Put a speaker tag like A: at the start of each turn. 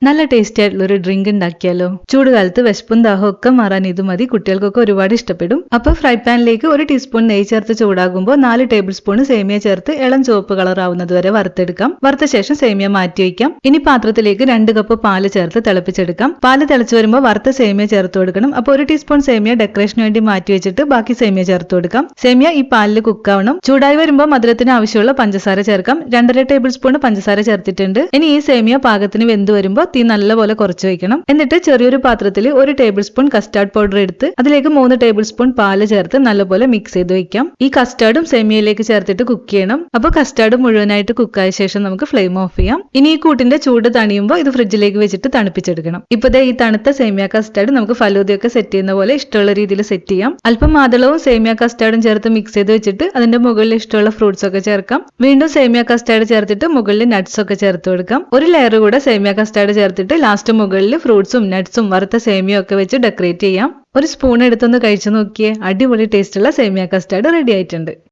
A: നല്ല ടേസ്റ്റി ആയിട്ടുള്ള ഒരു ഡ്രിങ്ക് ഉണ്ടാക്കിയാലോ? ചൂടുകാലത്ത് വിശപ്പും ദാഹവും ഒക്കെ മാറാൻ ഇത് മതി. കുട്ടികൾക്കൊക്കെ ഒരുപാട് ഇഷ്ടപ്പെടും. അപ്പോൾ ഫ്രൈ പാനിലേക്ക് 1 ടീസ്പൂൺ നെയ്യ് ചേർത്ത് ചൂടാകുമ്പോൾ 4 ടേബിൾ സ്പൂൺ സേമിയ ചേർത്ത് ഇളം ചുവപ്പ് കളർ ആവുന്നത് വരെ വറുത്തെടുക്കാം. വറുത്ത ശേഷം സേമിയ മാറ്റി വയ്ക്കാം. ഇനി പാത്രത്തിലേക്ക് 2 കപ്പ് പാല് ചേർത്ത് തിളപ്പിച്ചെടുക്കാം. പാല് തിളച്ചു വരുമ്പോൾ വറുത്ത സേമിയ ചേർത്ത് കൊടുക്കണം. അപ്പോൾ 1 ടീസ്പൂൺ സേമിയ ഡെക്കറേഷന് വേണ്ടി മാറ്റി വെച്ചിട്ട് ബാക്കി സേമിയ ചേർത്ത് കൊടുക്കാം. സേമിയ ഈ പാലിൽ കുക്കാവണം. ചൂടായി വരുമ്പോൾ മധുരത്തിന് ആവശ്യമുള്ള പഞ്ചസാര ചേർക്കാം. 2.5 ടേബിൾ സ്പൂൺ പഞ്ചസാര ചേർത്തിട്ടുണ്ട്. ഇനി ഈ സേമിയ പാകത്തിന് വെന്ത് വരുമ്പോൾ തീ നല്ലപോലെ കുറച്ച് വെക്കണം. എന്നിട്ട് ചെറിയൊരു പാത്രത്തിൽ 1 ടേബിൾ സ്പൂൺ കസ്റ്റാർഡ് പൗഡർ എടുത്ത് അതിലേക്ക് 3 ടേബിൾ സ്പൂൺ പാല് ചേർത്ത് നല്ലപോലെ മിക്സ് ചെയ്ത് വെക്കാം. ഈ കസ്റ്റാർഡും സേമിയയിലേക്ക് ചേർത്തിട്ട് കുക്ക് ചെയ്യണം. അപ്പോൾ കസ്റ്റാർഡ് മുഴുവനായിട്ട് കുക്കായ ശേഷം നമുക്ക് ഫ്ലെയിം ഓഫ് ചെയ്യാം. ഇനി ഈ കൂട്ടിന്റെ ചൂട് തണിയുമ്പോൾ ഇത് ഫ്രിഡ്ജിലേക്ക് വെച്ചിട്ട് തണുപ്പിച്ചെടുക്കണം. ഇപ്പോൾ ഈ തണുത്ത സേമിയ കസ്റ്റാർഡ് നമുക്ക് ഫലൂദയൊക്കെ സെറ്റ് ചെയ്യുന്ന പോലെ ഇഷ്ടമുള്ള രീതിയിൽ സെറ്റ് ചെയ്യാം. അല്പം മാതളവും സേമിയ കസ്റ്റാർഡും ചേർത്ത് മിക്സ് ചെയ്ത് വെച്ചിട്ട് അതിന്റെ മുകളിൽ ഇഷ്ടമുള്ള ഫ്രൂട്ട്സ് ഒക്കെ ചേർക്കാം. വീണ്ടും സേമിയ കസ്റ്റാർഡ് ചേർത്തിട്ട് മുകളിൽ നട്ട്സ് ഒക്കെ ചേർത്ത് കൊടുക്കാം. ഒരു ലെയർ കൂടെ സേമിയ കസ്റ്റാർഡ് ചേർത്തിട്ട് ലാസ്റ്റ് മുകളിൽ ഫ്രൂട്ട്സും നട്ട്സും വറുത്ത സേമിയ ഒക്കെ വെച്ച് ഡെക്കറേറ്റ് ചെയ്യാം. ഒരു സ്പൂൺ എടുത്തൊന്ന് കഴിച്ചു നോക്കിയേ, അടിപൊളി ടേസ്റ്റുള്ള സേമിയ കസ്റ്റാർഡ് റെഡി ആയിട്ടുണ്ട്.